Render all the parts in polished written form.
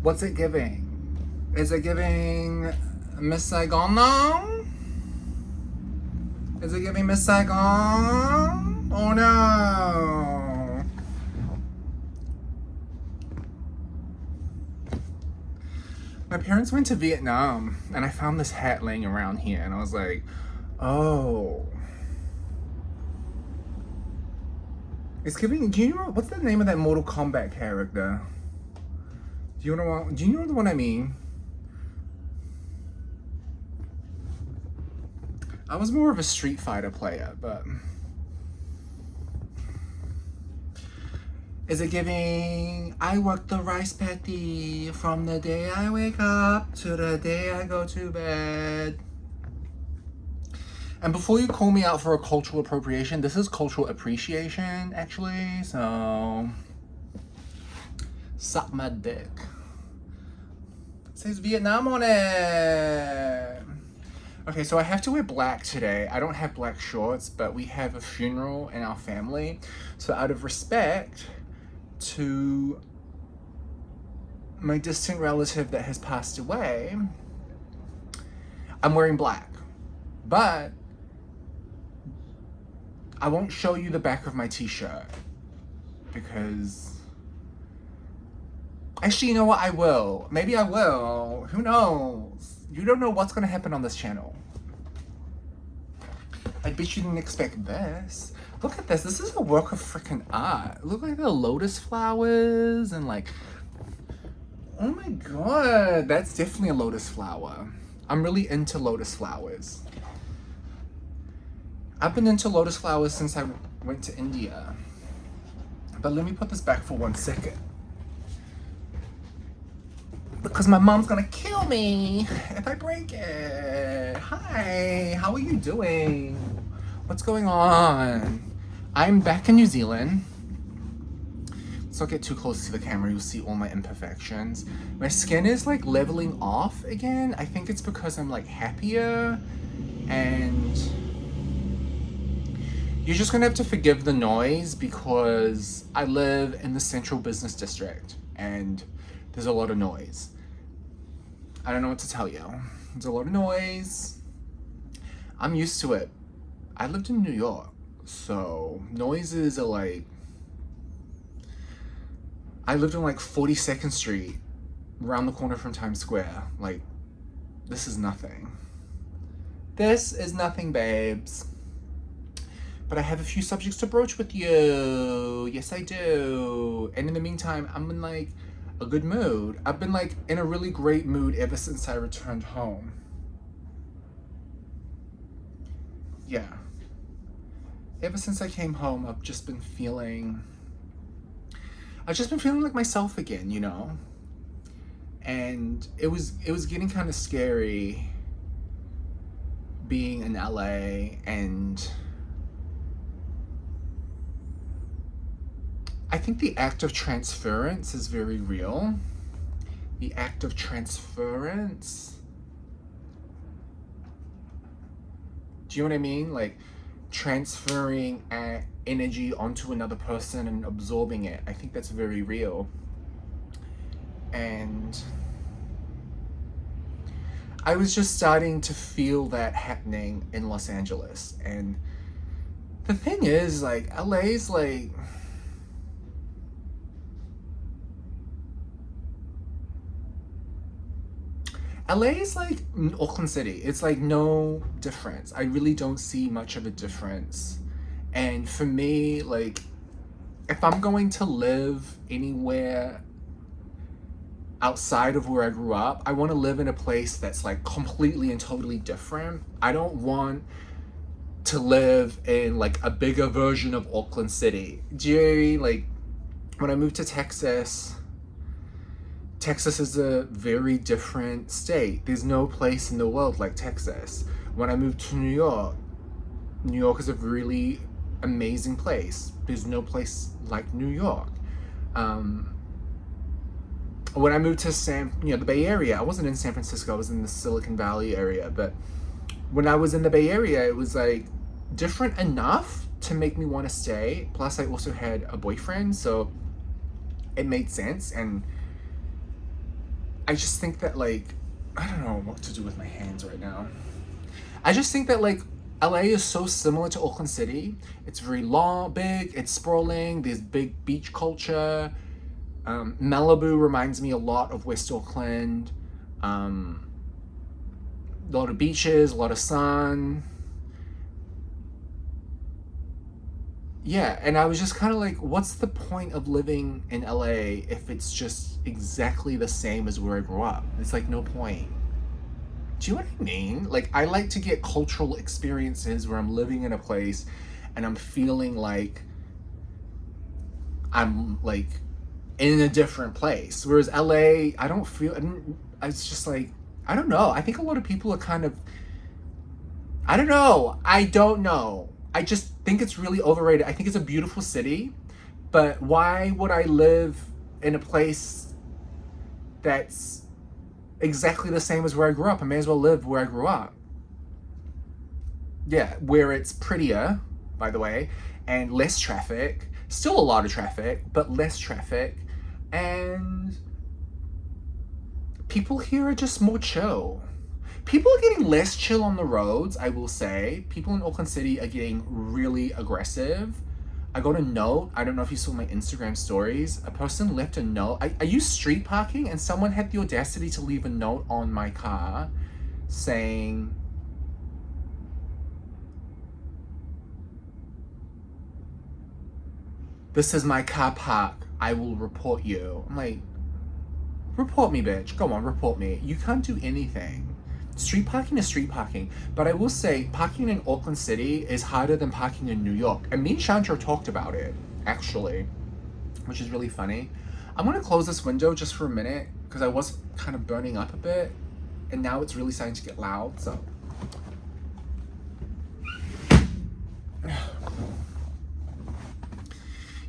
What's it giving? Is it giving Miss Saigon now? Is it giving Miss Saigon? Oh no. My parents went to Vietnam and I found this hat laying around here and I was like, oh. It's giving, do you know, what's the name of that Mortal Kombat character? Do you know the one I mean? I was more of a Street Fighter player, but... Is it giving, I work the rice paddy from the day I wake up to the day I go to bed? And before you call me out for a cultural appropriation, this is cultural appreciation, actually, so... Suck my dick. It says Vietnam on it! Okay, so I have to wear black today. I don't have black shorts, but we have a funeral in our family. So out of respect to my distant relative that has passed away, I'm wearing black. But I won't show you the back of my t-shirt because... Actually, you know what? I will. Maybe I will. Who knows? You don't know what's gonna happen on this channel. I bet you didn't expect this. Look at this. This is a work of freaking art. Look like the lotus flowers and like... Oh my god. That's definitely a lotus flower. I'm really into lotus flowers. I've been into lotus flowers since I went to India. But let me put this back for 1 second. Because my mom's gonna kill me if I break it. Hi, how are you doing? What's going on? I'm back in New Zealand. Let's not get too close to the camera, you'll see all my imperfections. My skin is like leveling off again. I think it's because I'm like happier and you're just gonna have to forgive the noise because I live in the central business district and there's a lot of noise. I don't know what to tell you. There's a lot of noise. I'm used to it. I lived in New York, so noises are like... I lived on like 42nd Street, around the corner from Times Square. Like, this is nothing. This is nothing, babes. But I have a few subjects to broach with you. Yes, I do. And in the meantime, I'm in like a good mood. I've been like in a really great mood ever since I returned home. Yeah. Ever since I came home, I've just been feeling like myself again, you know? And it was getting kind of scary being in LA, and I think the act of transference is very real. The act of transference. Do you know what I mean? Like transferring energy onto another person and absorbing it. I think that's very real. And I was just starting to feel that happening in Los Angeles. And the thing is, like, LA's like... LA is like Auckland City. It's like no difference. I really don't see much of a difference. And for me, like, if I'm going to live anywhere outside of where I grew up, I want to live in a place that's like completely and totally different. I don't want to live in like a bigger version of Auckland City. Do you know what I mean? Like, when I moved to Texas is a very different state. There's no place in the world like Texas. When I moved to New York is a really amazing place. There's no place like New York. When I moved to the Bay Area, I wasn't in San Francisco, I was in the Silicon Valley area, but when I was in the Bay Area, it was like different enough to make me want to stay. Plus I also had a boyfriend, so it made sense. And I just think that like, I don't know what to do with my hands right now. I just think that like LA is so similar to Auckland City. It's very long, big, it's sprawling, there's big beach culture. Malibu reminds me a lot of West Auckland. A lot of beaches, a lot of sun. Yeah, and I was just kind of like, what's the point of living in LA if it's just exactly the same as where I grew up? It's like no point. Do you know what I mean? Like, I like to get cultural experiences where I'm living in a place and I'm feeling like I'm like in a different place. Whereas LA, I don't feel, it's just like, I don't know. I think a lot of people are kind of, I don't know. I don't know. I just think it's really overrated. I think it's a beautiful city, but why would I live in a place that's exactly the same as where I grew up? I may as well live where I grew up. Yeah, where it's prettier, by the way, and less traffic. Still a lot of traffic, but less traffic. And people here are just more chill. People are getting less chill on the roads, I will say. People in Auckland City are getting really aggressive. I got a note. I don't know if you saw my Instagram stories. A person left a note. I used street parking, and someone had the audacity to leave a note on my car saying, "This is my car park. I will report you." I'm like, report me, bitch. Go on, report me. You can't do anything. Street parking is street parking. But I will say, parking in Auckland City is harder than parking in New York. And me and Chandra talked about it, actually, which is really funny. I'm going to close this window just for a minute because I was kind of burning up a bit. And now it's really starting to get loud, so.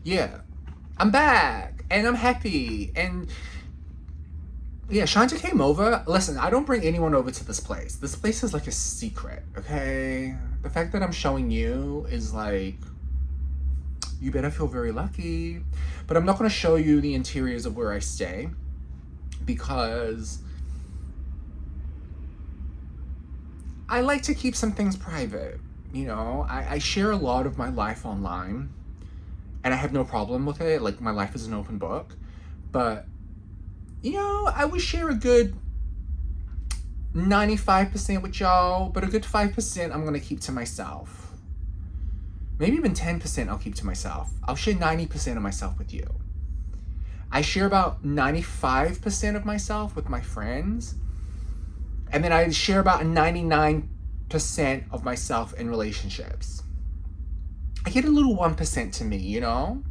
Yeah, I'm back and I'm happy. And yeah, Shanta came over. Listen, I don't bring anyone over to this place. This place is like a secret, okay? The fact that I'm showing you is like, you better feel very lucky. But I'm not going to show you the interiors of where I stay because I like to keep some things private. You know, I share a lot of my life online and I have no problem with it. Like, my life is an open book. But you know, I would share a good 95% with y'all, but a good 5% I'm going to keep to myself. Maybe even 10% I'll keep to myself. I'll share 90% of myself with you. I share about 95% of myself with my friends. And then I share about 99% of myself in relationships. I get a little 1% to me, you know?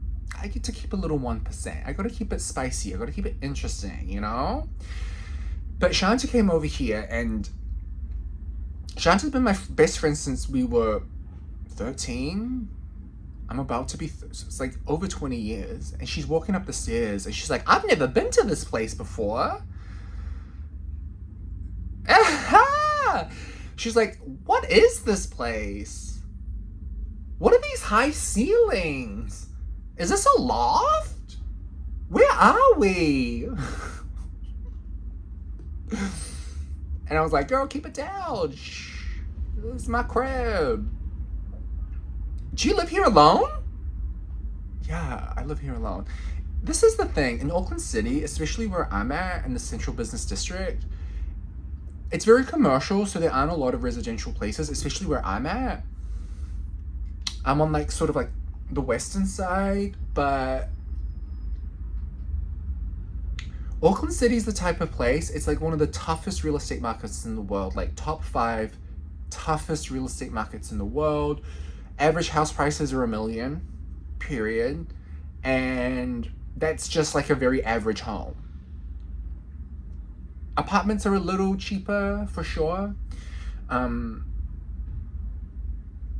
I get to keep a little 1%. I gotta keep it spicy. I gotta keep it interesting, you know? But Shanta came over here, and Shanta's been my best friend since we were 13. I'm about to be, it's like over 20 years. And she's walking up the stairs, and she's like, I've never been to this place before. She's like, what is this place? What are these high ceilings? Is this a loft? Where are we? And I was like, girl, keep it down. Shh. This is my crib. Do you live here alone? Yeah, I live here alone. This is the thing. In Auckland City, especially where I'm at in the Central Business District, it's very commercial, so there aren't a lot of residential places, especially where I'm at. I'm on like sort of like the western side, but Auckland City is the type of place, it's like one of the toughest real estate markets in the world, like top 5 toughest real estate markets in the world. Average house prices are $1 million, period. And that's just like a very average home. Apartments are a little cheaper for sure.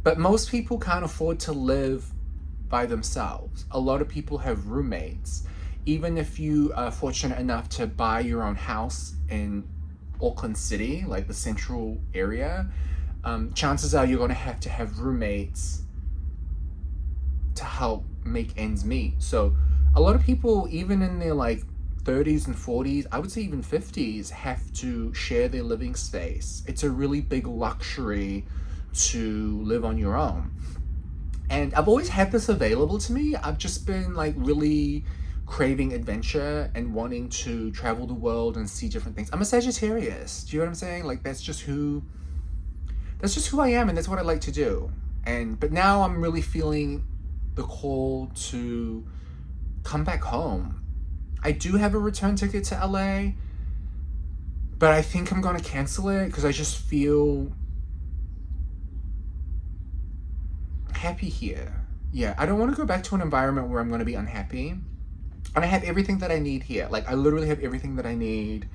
But most people can't afford to live by themselves. A lot of people have roommates. Even if you are fortunate enough to buy your own house in Auckland City, like the central area, chances are you're going to have roommates to help make ends meet. So a lot of people, even in their like 30s and 40s, I would say even 50s, have to share their living space. It's a really big luxury to live on your own. And I've always had this available to me. I've just been like really craving adventure and wanting to travel the world and see different things. I'm a Sagittarius. Do you know what I'm saying? Like that's just who I am, and that's what I like to do. But now I'm really feeling the call to come back home. I do have a return ticket to LA, but I think I'm gonna cancel it because I just feel happy here. Yeah, I don't want to go back to an environment where I'm going to be unhappy. And I have everything that I need here. Like, I literally have everything that I need.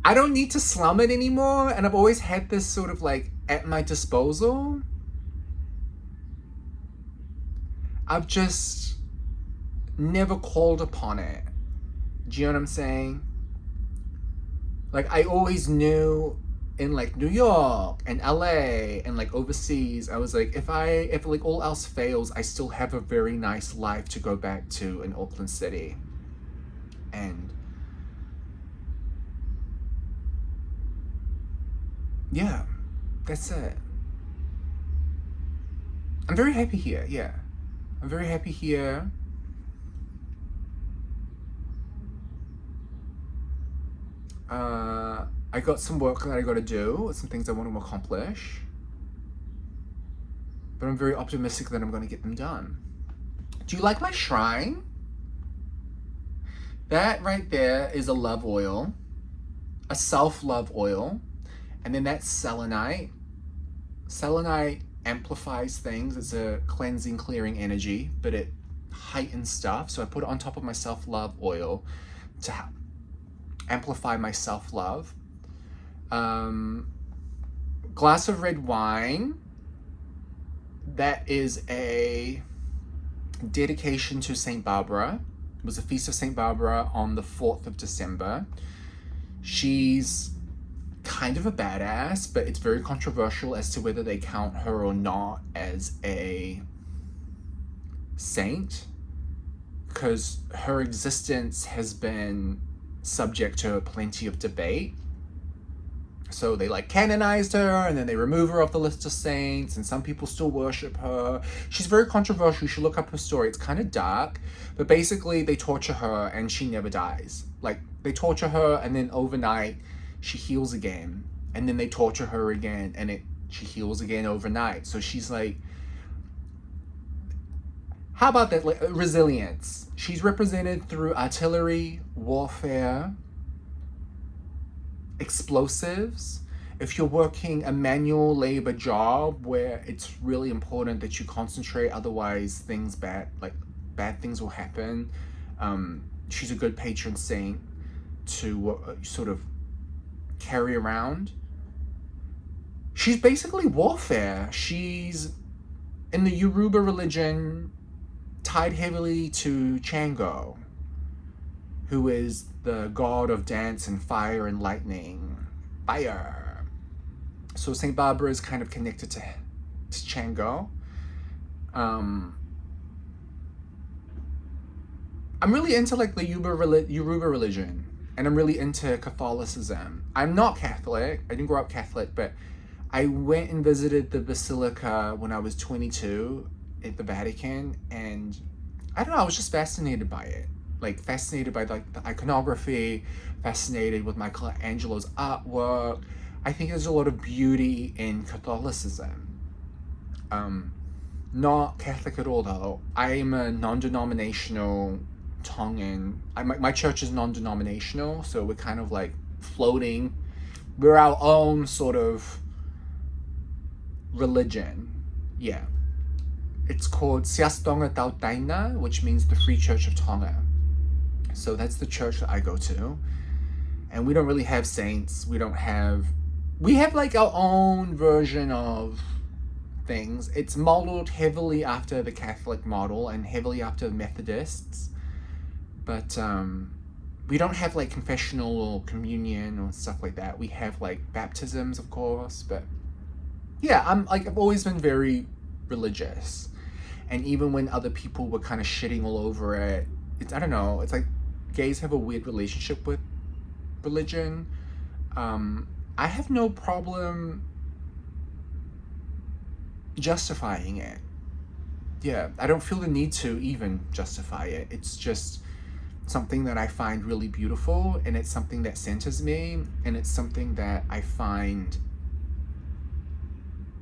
I don't need to slum it anymore. And I've always had this sort of like at my disposal. I've just never called upon it. Do you know what I'm saying? Like, I always knew in like New York and LA and like overseas, I was like, if like all else fails, I still have a very nice life to go back to in Auckland City. And yeah, that's it. I'm very happy here. Yeah, I'm very happy here. I got some work that I got to do, some things I want to accomplish, but I'm very optimistic that I'm going to get them done. Do you like my shrine? That right there is a love oil, a self-love oil, and then that's selenite. Selenite amplifies things. It's a cleansing, clearing energy, but it heightens stuff. So I put it on top of my self-love oil to amplify my self-love. Glass of red wine. That is a dedication to St. Barbara. It was a feast of St. Barbara on the 4th of December. She's kind of a badass, but it's very controversial as to whether they count her or not as a saint, because her existence has been subject to plenty of debate. So they like canonized her and then they remove her off the list of saints, and some people still worship her. She's very controversial. You should look up her story. It's kind of dark, but basically they torture her and she never dies. Like, they torture her and then overnight she heals again, and then they torture her again and she heals again overnight. So she's like, how about that? Like, resilience. She's represented through artillery, warfare, explosives. If you're working a manual labor job where it's really important that you concentrate, otherwise bad things will happen. She's a good patron saint to sort of carry around. She's basically warfare. She's in the Yoruba religion tied heavily to Chango, who is the god of dance and fire and lightning. Fire. So St. Barbara is kind of connected to Chango. I'm really into like the Yoruba religion, and I'm really into Catholicism. I'm not Catholic. I didn't grow up Catholic, but I went and visited the Basilica when I was 22 at the Vatican, and I don't know, I was just fascinated by it. Like, fascinated by like the iconography, fascinated with Michelangelo's artwork. I think there's a lot of beauty in Catholicism. Not Catholic at all though. I am a non-denominational Tongan. My church is non-denominational, so we're kind of like floating. We're our own sort of religion. Yeah. It's called Sias Tonga Tau Taina, which means the Free Church of Tonga. So that's the church that I go to. And we don't really have saints. We have like our own version of things. It's modeled heavily after the Catholic model and heavily after the Methodists. But we don't have like confessional or communion or stuff like that. We have like baptisms, of course. But yeah, I've always been very religious. And even when other people were kind of shitting all over it, I don't know, it's like gays have a weird relationship with religion. I have no problem justifying it. Yeah, I don't feel the need to even justify it. It's just something that I find really beautiful, and it's something that centers me, and it's something that I find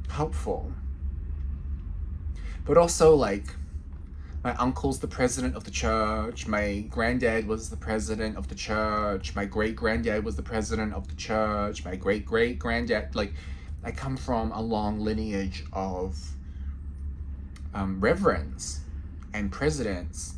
helpful. But also, like, my uncle's the president of the church, my granddad was the president of the church, my great granddad was the president of the church, my great great granddad, like, I come from a long lineage of reverends and presidents.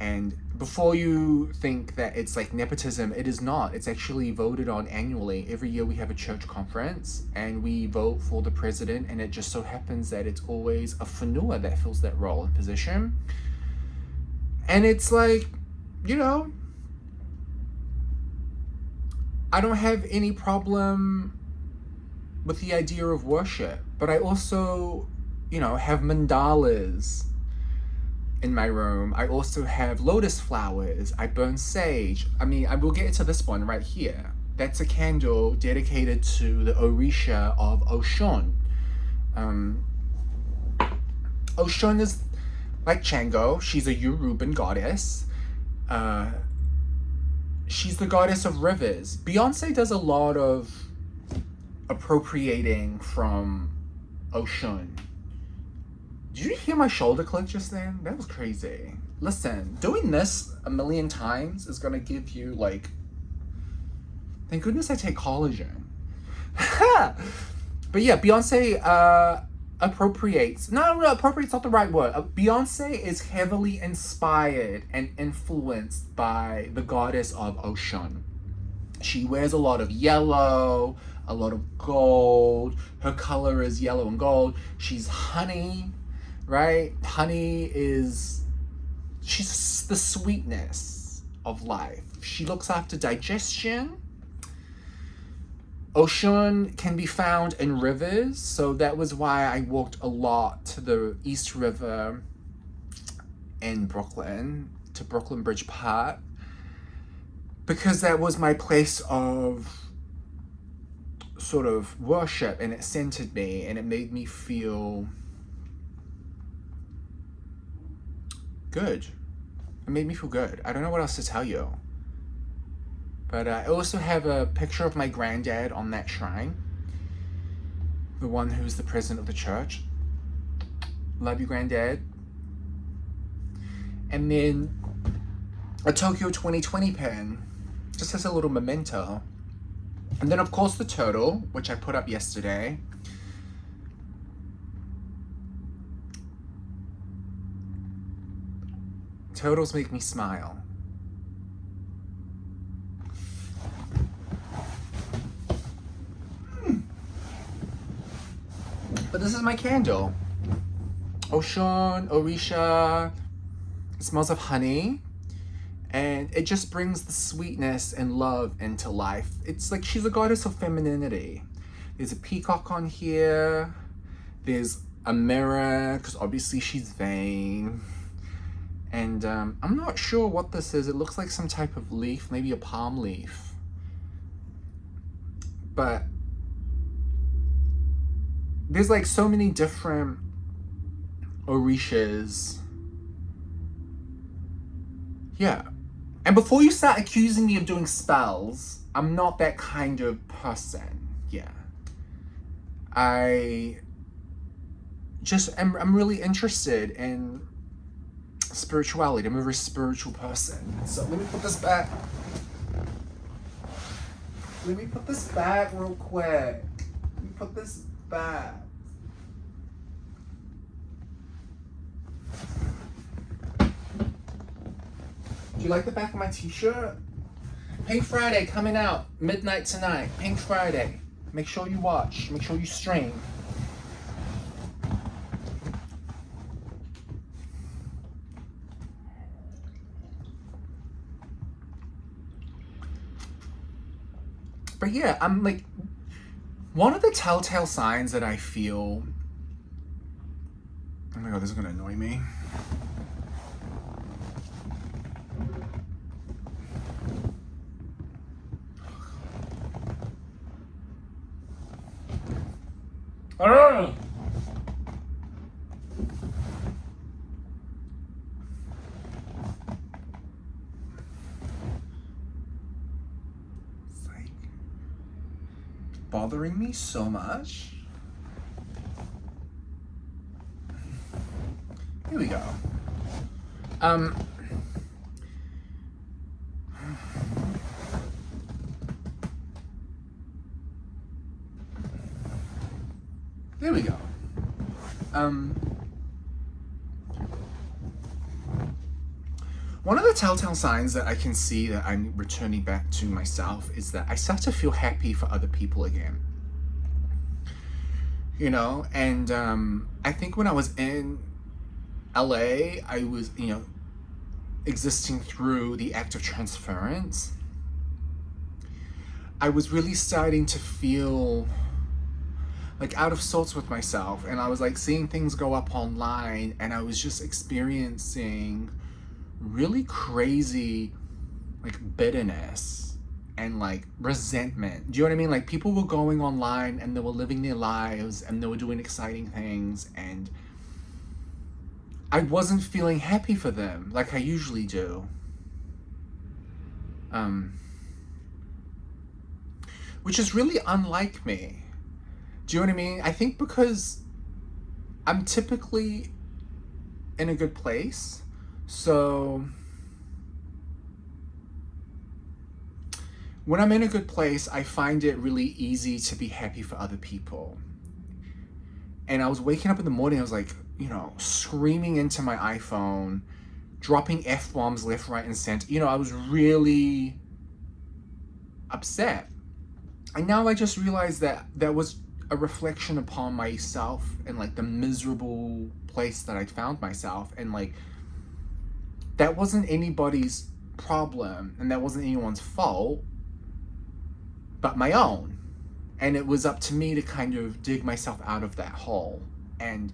And before you think that it's like nepotism, it is not. It's actually voted on annually. Every year we have a church conference and we vote for the president, and it just so happens that it's always a whenua that fills that role and position. And it's like, you know, I don't have any problem with the idea of worship, but I also, you know, have mandalas in my room. I also have lotus flowers. I burn sage. I mean, I will get into this one right here. That's a candle dedicated to the Orisha of Oshun. Oshun is like Chango. She's a Yoruban goddess. She's the goddess of rivers. Beyonce does a lot of appropriating from Oshun. Did you hear my shoulder click just then? That was crazy. Listen, doing this a million times is gonna give you, like, thank goodness I take collagen. But yeah, Beyonce appropriates. No, appropriate's not the right word. Beyonce is heavily inspired and influenced by the goddess of Oshun. She wears a lot of yellow, a lot of gold. Her color is yellow and gold. She's honey, right? Honey is, she's the sweetness of life. She looks after digestion. Oshun can be found in rivers, so that was why I walked a lot to the East River in Brooklyn, to Brooklyn Bridge Park, because that was my place of sort of worship, and it centered me, and it made me feel good. It made me feel good. I don't know what else to tell you. But I also have a picture of my granddad on that shrine. The one who's the president of the church. Love you, granddad. And then a Tokyo 2020 pen, just as a little memento. And then of course the turtle, which I put up yesterday. Turtles make me smile. But this is my candle. Oshun, Orisha. It smells of honey. And it just brings the sweetness and love into life. It's like she's a goddess of femininity. There's a peacock on here. There's a mirror, because obviously she's vain. And I'm not sure what this is. It looks like some type of leaf, maybe a palm leaf. But there's like so many different Orishas. Yeah. And before you start accusing me of doing spells, I'm not that kind of person. Yeah. I'm really interested in spirituality. I'm a very spiritual person. So let me put this back. Let me put this back real quick. Let me put this back. Do you like the back of my t-shirt? Pink Friday coming out midnight tonight. Pink Friday. Make sure you watch. Make sure you stream. But yeah, I'm like, one of the telltale signs that I feel, oh my god, this is gonna annoy me. Ugh. It's like bothering me so much. Here we go. There we go. One of the telltale signs that I can see that I'm returning back to myself is that I start to feel happy for other people again. You know, and I think when I was in LA, I was, existing through the act of transference. I was really starting to feel like out of sorts with myself, and I was like seeing things go up online, and I was just experiencing really crazy like bitterness and like resentment. Do you know what I mean? Like people were going online and they were living their lives and they were doing exciting things, and I wasn't feeling happy for them like I usually do. Which is really unlike me. Do you know what I mean? I think because I'm typically in a good place. So when I'm in a good place, I find it really easy to be happy for other people. And I was waking up in the morning, I was like, screaming into my iPhone, dropping F-bombs left, right, and center. I was really upset. And now I just realized that that was a reflection upon myself and like the miserable place that I found myself, and like that wasn't anybody's problem and that wasn't anyone's fault but my own, and it was up to me to kind of dig myself out of that hole. And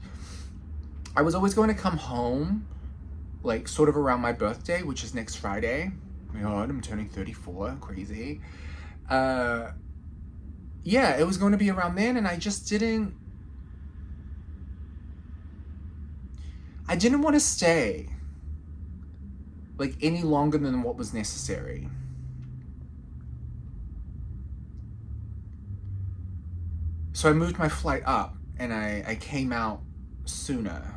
I was always going to come home like sort of around my birthday, which is next Friday. Oh my god, I'm turning 34, crazy. Yeah, it was going to be around then, and I just didn't want to stay like any longer than what was necessary. So I moved my flight up and I came out sooner,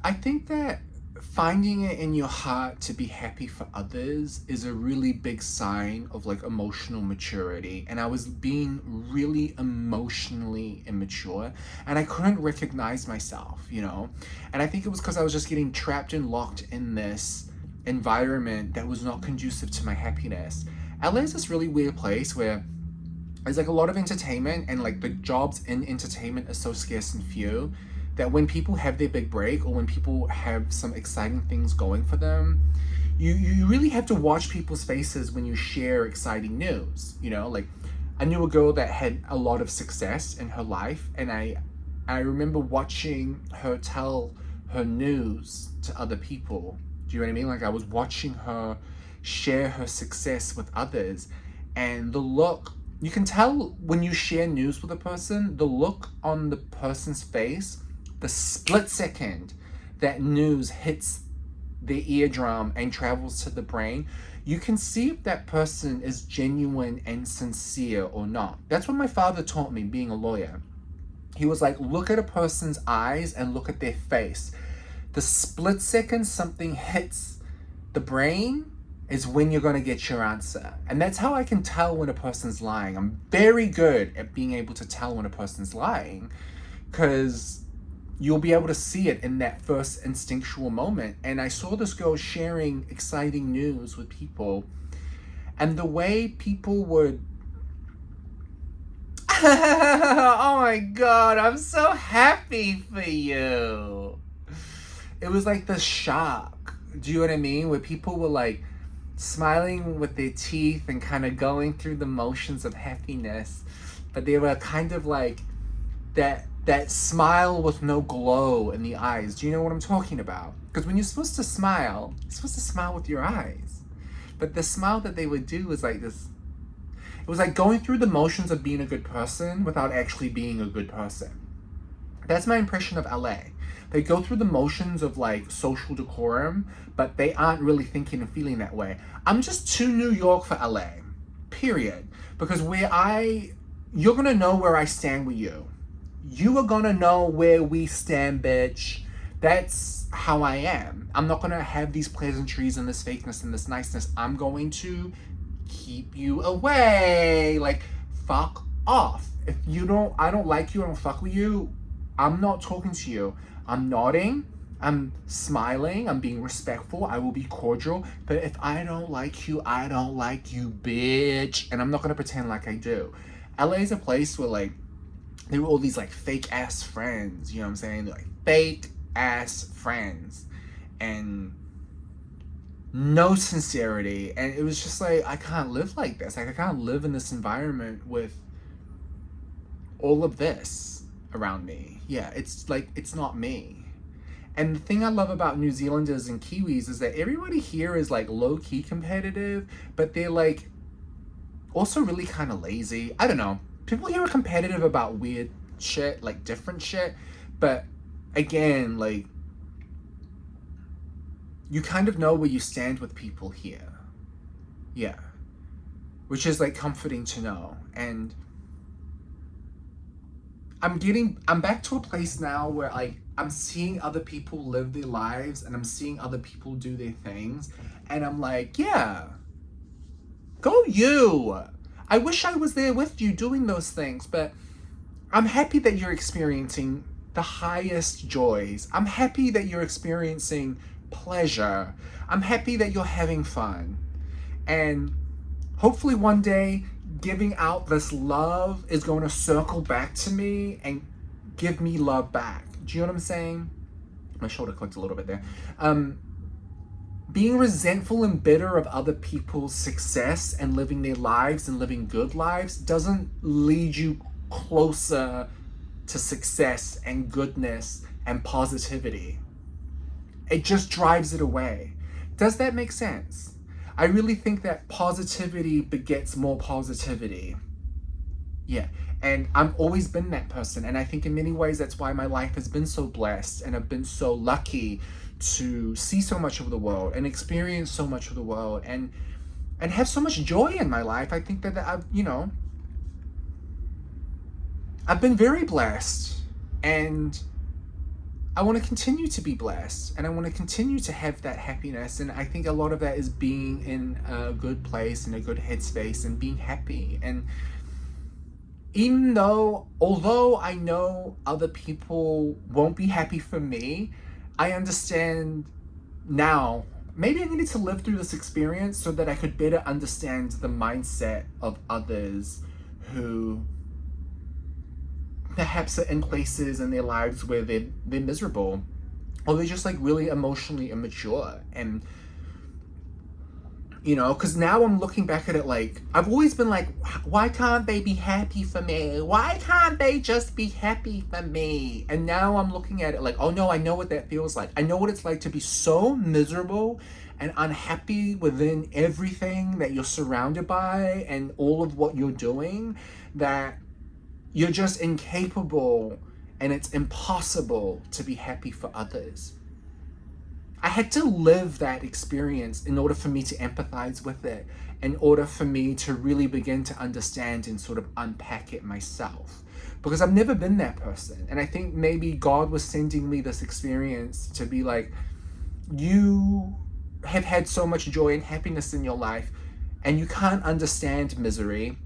I think that finding it in your heart to be happy for others is a really big sign of like emotional maturity. And I was being really emotionally immature and I couldn't recognize myself, and I think it was because I was just getting trapped and locked in this environment that was not conducive to my happiness. LA is this really weird place where there's like a lot of entertainment, and like the jobs in entertainment are so scarce and few that when people have their big break or when people have some exciting things going for them, you really have to watch people's faces when you share exciting news. Like I knew a girl that had a lot of success in her life, and I remember watching her tell her news to other people. Do you know what I mean? Like I was watching her share her success with others, and the look, you can tell when you share news with a person, the look on the person's face, the split second that news hits the eardrum and travels to the brain, you can see if that person is genuine and sincere or not. That's what my father taught me being a lawyer. He was like, look at a person's eyes and look at their face. The split second something hits the brain is when you're going to get your answer. And that's how I can tell when a person's lying. I'm very good at being able to tell when a person's lying, because you'll be able to see it in that first instinctual moment. And I saw this girl sharing exciting news with people, and the way people would oh my god, I'm so happy for you. It was like the shock. Do you know what I mean? Where people were like smiling with their teeth and kind of going through the motions of happiness, but they were kind of like that smile with no glow in the eyes. Do you know what I'm talking about? Because when you're supposed to smile with your eyes. But the smile that they would do was like this It was like going through the motions of being a good person without actually being a good person. That's my impression of LA. They go through the motions of like social decorum, but they aren't really thinking and feeling that way. I'm just too New York for LA, period. Because you're gonna know where I stand with you. You are gonna know where we stand, bitch. That's how I am. I'm not gonna have these pleasantries and this fakeness and this niceness. I'm going to keep you away. Like, fuck off. If I don't like you, I don't fuck with you, I'm not talking to you. I'm nodding, I'm smiling, I'm being respectful, I will be cordial. But if I don't like you, I don't like you, bitch. And I'm not gonna pretend like I do. LA is a place where like there were all these like fake ass friends, you know what I'm saying? They're like fake ass friends. And no sincerity. And it was just like, I can't live like this. Like I can't live in this environment with all of this around me. Yeah, it's like, it's not me. And the thing I love about New Zealanders and Kiwis is that everybody here is like low-key competitive, but they're like also really kind of lazy. I don't know. People here are competitive about weird shit, like different shit, but again, like you kind of know where you stand with people here. Yeah. Which is like comforting to know. And I'm back to a place now where like I'm seeing other people live their lives and I'm seeing other people do their things. And I'm like, yeah, go you. I wish I was there with you doing those things, but I'm happy that you're experiencing the highest joys. I'm happy that you're experiencing pleasure. I'm happy that you're having fun. And hopefully one day giving out this love is going to circle back to me and give me love back. Do you know what I'm saying? My shoulder clicked a little bit there. Being resentful and bitter of other people's success and living their lives and living good lives doesn't lead you closer to success and goodness and positivity. It just drives it away. Does that make sense? I really think that positivity begets more positivity. Yeah, and I've always been that person, and I think in many ways that's why my life has been so blessed, and I've been so lucky to see so much of the world and experience so much of the world and have so much joy in my life. I think that I've been very blessed, and I want to continue to be blessed, and I want to continue to have that happiness. And I think a lot of that is being in a good place, in a good headspace, and being happy. And although I know other people won't be happy for me, I understand now, maybe I needed to live through this experience so that I could better understand the mindset of others who perhaps are in places in their lives where they're miserable, or they're just like really emotionally immature. And because now I'm looking back at it like, I've always been like, why can't they be happy for me? Why can't they just be happy for me? And now I'm looking at it like, oh no, I know what that feels like. I know what it's like to be so miserable and unhappy within everything that you're surrounded by and all of what you're doing, that you're just incapable and it's impossible to be happy for others. I had to live that experience in order for me to empathize with it, in order for me to really begin to understand and sort of unpack it myself. Because I've never been that person. And I think maybe God was sending me this experience to be like, you have had so much joy and happiness in your life and you can't understand misery.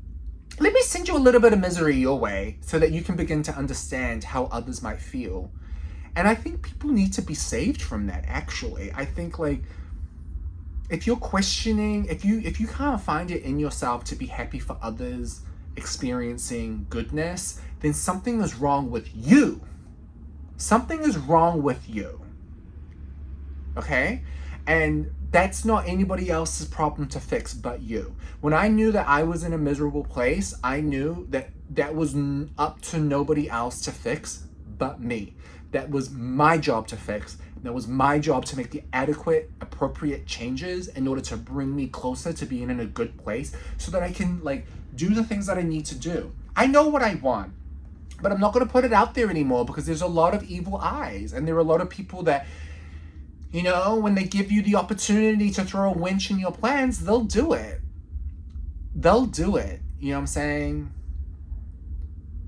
Let me send you a little bit of misery your way so that you can begin to understand how others might feel. And I think people need to be saved from that, actually. I think like if you're questioning, if you can't find it in yourself to be happy for others experiencing goodness, then something is wrong with you. Something is wrong with you. Okay? And that's not anybody else's problem to fix but you. When I knew that I was in a miserable place, I knew that was up to nobody else to fix but me. That was my job to fix. That was my job to make the adequate, appropriate appropriate changes in order to bring me closer to being in a good place so that I can like do the things that I need to do. I know what I want, but I'm not going to put it out there anymore because there's a lot of evil eyes, and there are a lot of people that, you know, when they give you the opportunity to throw a winch in your plans, they'll do it. They'll do it. You know what I'm saying?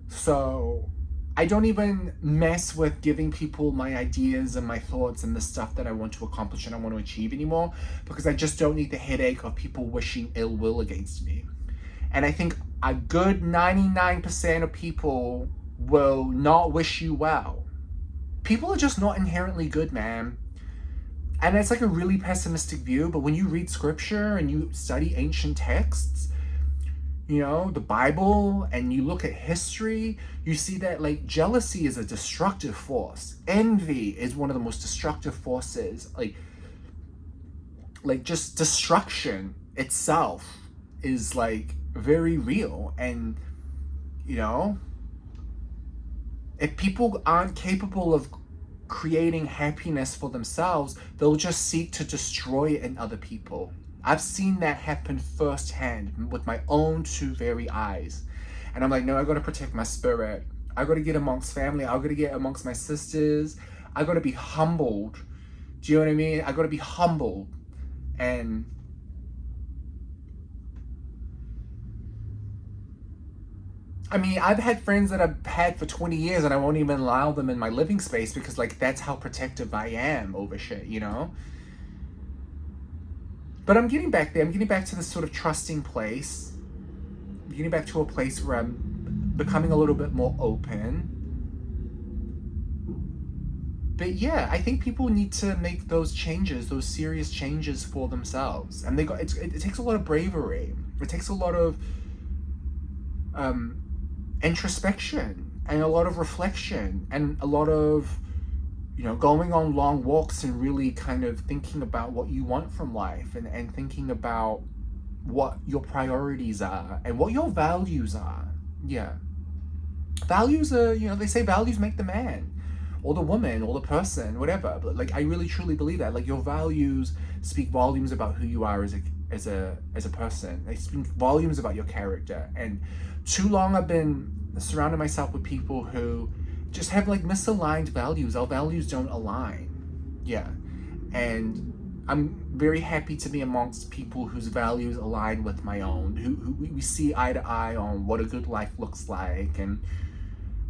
So I don't even mess with giving people my ideas and my thoughts and the stuff that I want to accomplish and I want to achieve anymore, because I just don't need the headache of people wishing ill will against me. And I think a good 99% of people will not wish you well. People are just not inherently good, man. And it's like a really pessimistic view, but when you read scripture and you study ancient texts, you know, the Bible, and you look at history, you see that like jealousy is a destructive force. Envy is one of the most destructive forces. Like just destruction itself is like very real. And, you know, if people aren't capable of creating happiness for themselves, they'll just seek to destroy it in other people. I've seen that happen firsthand with my own two very eyes. And I'm like, no, I gotta protect my spirit. I gotta get amongst family. I gotta get amongst my sisters. I gotta be humbled. Do you know what I mean? I gotta be humbled. And I mean, I've had friends that I've had for 20 years and I won't even allow them in my living space because like that's how protective I am over shit, you know? But I'm getting back there. I'm getting back to this sort of trusting place. I'm getting back to a place where I'm becoming a little bit more open. But yeah, I think people need to make those changes, those serious changes for themselves. And it takes a lot of bravery. It takes a lot of introspection and a lot of reflection and a lot of, you know, going on long walks and really kind of thinking about what you want from life and thinking about what your priorities are and what your values are. Yeah. Values are, you know, they say values make the man or the woman or the person, whatever. But like, I really truly believe that. Like, your values speak volumes about who you are as a person. They speak volumes about your character. And too long I've been surrounding myself with people who just have like misaligned values. Our values don't align. Yeah. And I'm very happy to be amongst people whose values align with my own, who we see eye to eye on what a good life looks like. And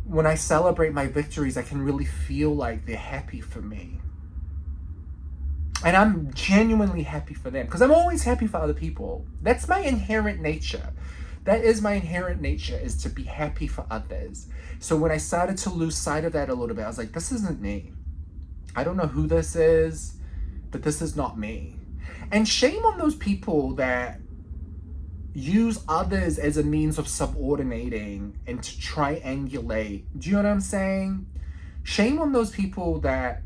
when I celebrate my victories, I can really feel like they're happy for me. And I'm genuinely happy for them because I'm always happy for other people. That's my inherent nature. That is my inherent nature, is to be happy for others. So when I started to lose sight of that a little bit, I was like, this isn't me. I don't know who this is, but this is not me. And shame on those people that use others as a means of subordinating and to triangulate. Do you know what I'm saying? Shame on those people that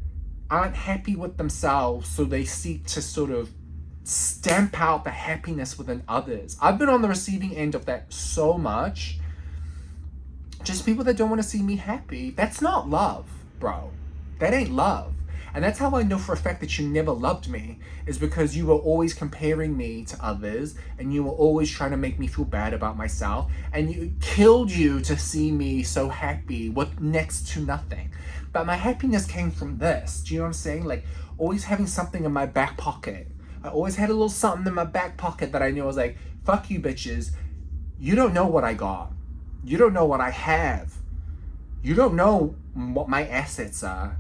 aren't happy with themselves, so they seek to sort of stamp out the happiness within others. I've been on the receiving end of that so much. Just people that don't want to see me happy. That's not love, bro. That ain't love. And that's how I know for a fact that you never loved me, is because you were always comparing me to others and you were always trying to make me feel bad about myself, and it killed you to see me so happy with next to nothing. But my happiness came from this. Do you know what I'm saying? Like, always having something in my back pocket. I always had a little something in my back pocket that I knew I was like, fuck you bitches. You don't know what I got. You don't know what I have. You don't know what my assets are.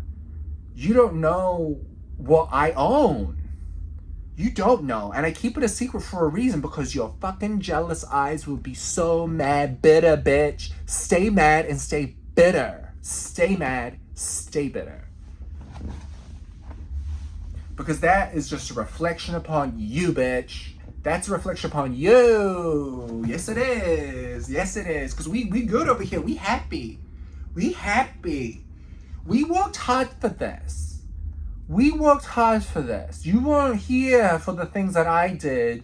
You don't know what I own. You don't know. And I keep it a secret for a reason, because your fucking jealous eyes will be so mad, bitter, bitch. Stay mad and stay bitter. Stay mad, stay bitter. Because that is just a reflection upon you, bitch. That's a reflection upon you. Yes, it is. Yes, it is. Because we good over here. We happy. We happy. We worked hard for this. We worked hard for this. You weren't here for the things that I did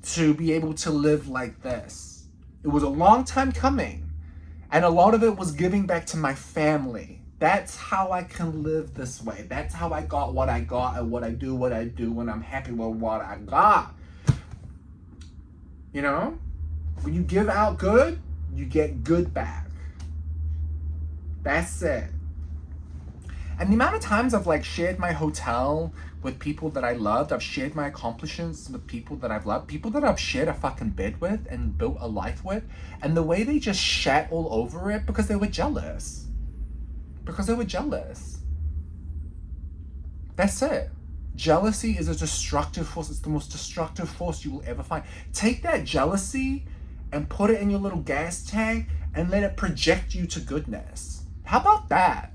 to be able to live like this. It was a long time coming. And a lot of it was giving back to my family. That's how I can live this way. That's how I got what I got and what I do when I'm happy with what I got. You know? When you give out good, you get good back. That's it. And the amount of times I've like shared my hotel with people that I loved, I've shared my accomplishments with people that I've loved, people that I've shared a fucking bed with and built a life with, and the way they just shat all over it because they were jealous. Because they were jealous. That's it. Jealousy is a destructive force. It's the most destructive force you will ever find. Take that jealousy and put it in your little gas tank and let it project you to goodness. How about that?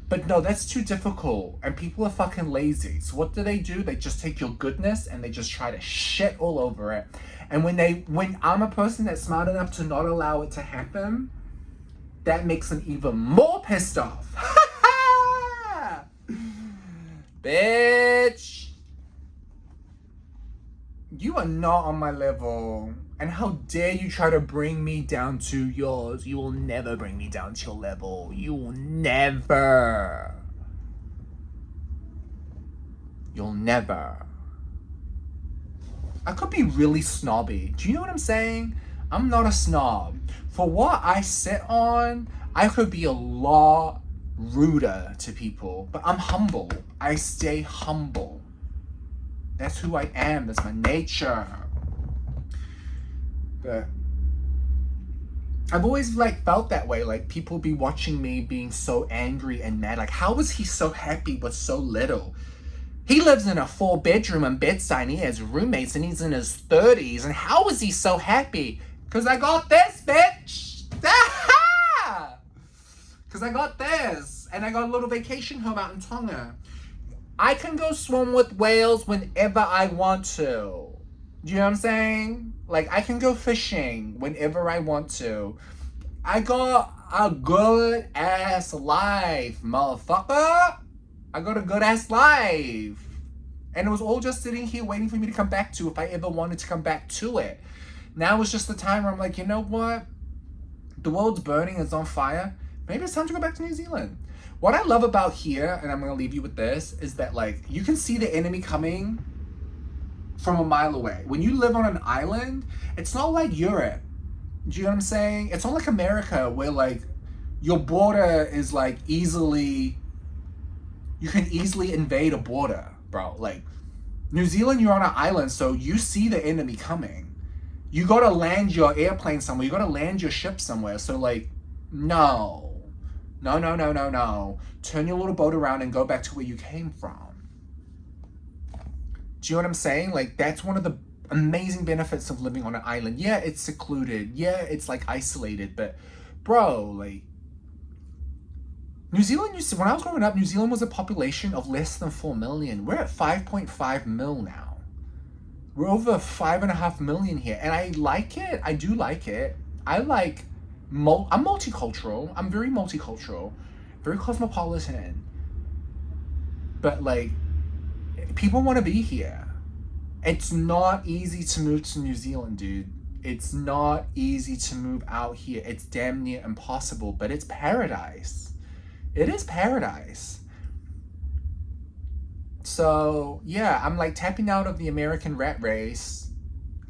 But no, that's too difficult, and people are fucking lazy. So what do? They just take your goodness and they just try to shit all over it. And when I'm a person that's smart enough to not allow it to happen, that makes them even more pissed off. Bitch, you are not on my level. And how dare you try to bring me down to yours? You will never bring me down to your level. You will never. You'll never. I could be really snobby. Do you know what I'm saying? I'm not a snob. For what I sit on, I could be a lot ruder to people. But I'm humble. I stay humble. That's who I am. That's my nature. But I've always like felt that way. Like people be watching me being so angry and mad. Like, how is he so happy but so little? He lives in a 4-bedroom and bedside and he has roommates and he's in his 30s. And how is he so happy? Because I got this, bitch. Because I got this. And I got a little vacation home out in Tonga. I can go swim with whales whenever I want to. Do you know what I'm saying? Like, I can go fishing whenever I want to. I got a good ass life, motherfucker. I got a good ass life. And it was all just sitting here waiting for me to come back to if I ever wanted to come back to it. Now it's just the time where I'm like, you know what? The world's burning, it's on fire. Maybe it's time to go back to New Zealand. What I love about here, and I'm going to leave you with this, is that like you can see the enemy coming from a mile away. When you live on an island, it's not like Europe. Do you know what I'm saying? It's not like America where like your border is like you can easily invade a border, bro. Like New Zealand, you're on an island, so you see the enemy coming. You gotta land your airplane somewhere. You gotta land your ship somewhere. So like, no. Turn your little boat around and go back to where you came from. Do you know what I'm saying? Like, that's one of the amazing benefits of living on an island. Yeah, it's secluded. Yeah, it's like isolated. But, bro, like, New Zealand when I was growing up, New Zealand was a population of less than 4 million. We're at 5.5 mil now. We're over 5.5 million here. And I like it. I do like it. I'm multicultural. I'm very multicultural. Very cosmopolitan. But, like, people want to be here. It's not easy to move to New Zealand, dude. It's not easy to move out here. It's damn near impossible, but it's paradise. It is paradise. So, yeah, I'm like tapping out of the American rat race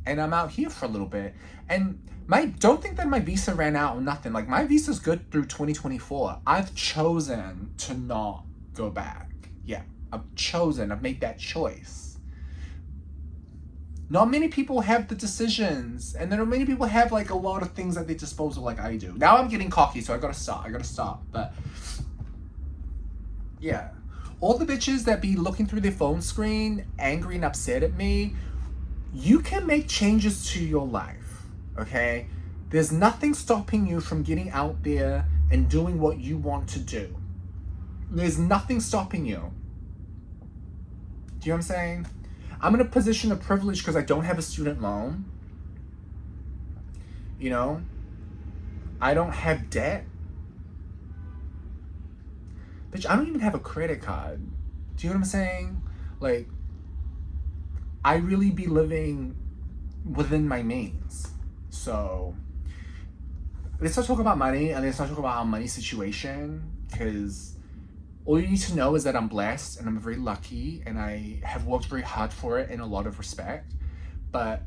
and I'm out here for a little bit. And don't think that my visa ran out or nothing. Like, my visa's good through 2024. I've chosen to not go back. Yeah. I've made that choice. Not many people have the decisions, and there are many people have like a lot of things at their disposal like I do. Now I'm getting cocky, so I gotta stop. But yeah, all the bitches that be looking through their phone screen, angry and upset at me, you can make changes to your life, okay? There's nothing stopping you from getting out there and doing what you want to do. There's nothing stopping you. Do you know what I'm saying? I'm in a position of privilege because I don't have a student loan. You know? I don't have debt. Bitch, I don't even have a credit card. Do you know what I'm saying? Like, I really be living within my means. So, let's not talk about money and let's not talk about our money situation because All you need to know is that I'm blessed and I'm very lucky and I have worked very hard for it in a lot of respect. But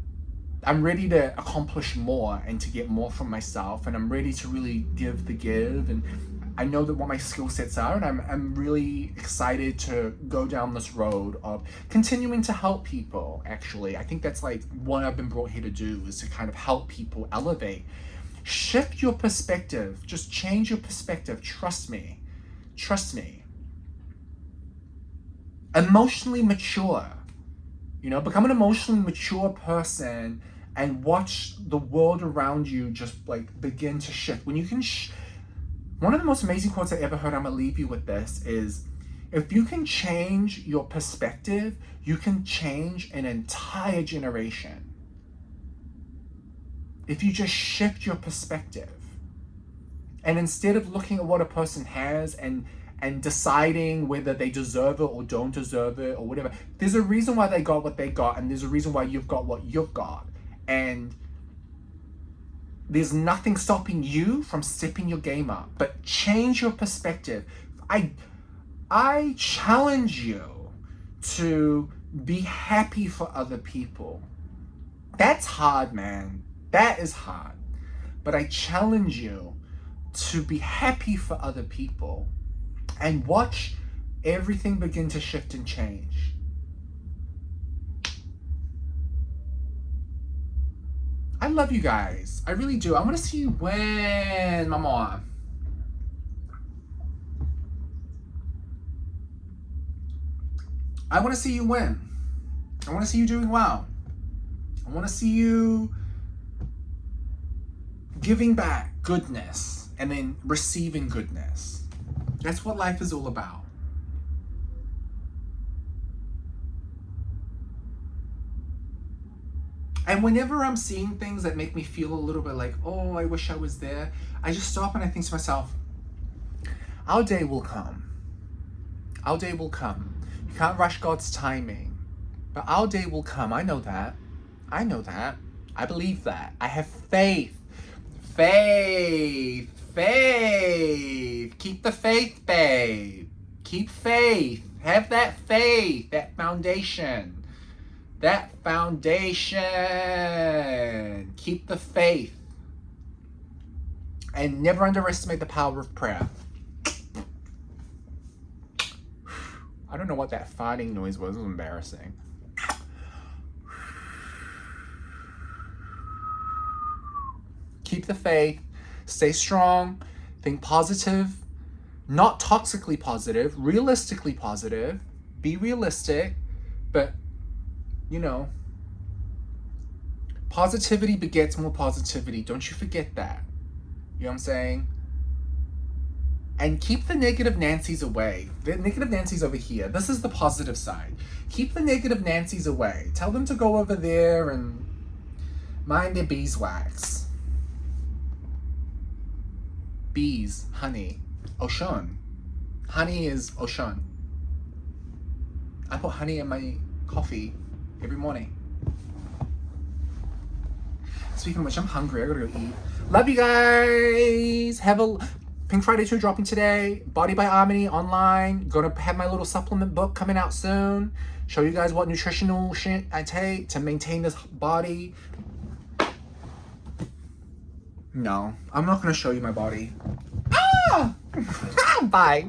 I'm ready to accomplish more and to get more from myself, and I'm ready to really give, and I know that what my skill sets are, and I'm really excited to go down this road of continuing to help people. Actually, I think that's like what I've been brought here to do, is to kind of help people elevate. Shift your perspective. Just change your perspective. Trust me. Emotionally mature. Become an emotionally mature person and watch the world around you just like begin to shift. When you can, one of the most amazing quotes I ever heard, I'm gonna leave you with this, is if you can change your perspective, you can change an entire generation. If you just shift your perspective. And instead of looking at what a person has and deciding whether they deserve it or don't deserve it or whatever, there's a reason why they got what they got, and there's a reason why you've got what you've got. And there's nothing stopping you from stepping your game up, but change your perspective. I challenge you to be happy for other people. That's hard, man. That is hard. But I challenge you to be happy for other people and watch everything begin to shift and change. I love you guys. I really do. I want to see you win, mama. I want to see you win. I want to see you doing well. I want to see you giving back goodness and then receiving goodness. That's what life is all about. And whenever I'm seeing things that make me feel a little bit like, oh, I wish I was there, I just stop and I think to myself, our day will come. Our day will come. You can't rush God's timing. But our day will come. I know that. I know that. I believe that. I have faith. Faith. Keep the faith, babe. Keep faith. Have that faith. That foundation. Keep the faith. And never underestimate the power of prayer. I don't know what that farting noise was. It was embarrassing. Keep the faith. Stay strong. Think positive. Not toxically positive. Realistically positive. Be realistic. But, positivity begets more positivity. Don't you forget that. You know what I'm saying? And keep the negative Nancys away. The negative Nancys over here. This is the positive side. Keep the negative Nancys away. Tell them to go over there and mind their beeswax. Bees, honey, Ocean. Honey is Ocean. I put honey in my coffee every morning. Speaking of which, I'm hungry. I gotta go eat. Love you guys. Have a Pink Friday 2 dropping today. Body by Harmony online. Gonna have my little supplement book coming out soon. Show you guys what nutritional shit I take to maintain this body. No, I'm not gonna show you my body. Ah! Bye.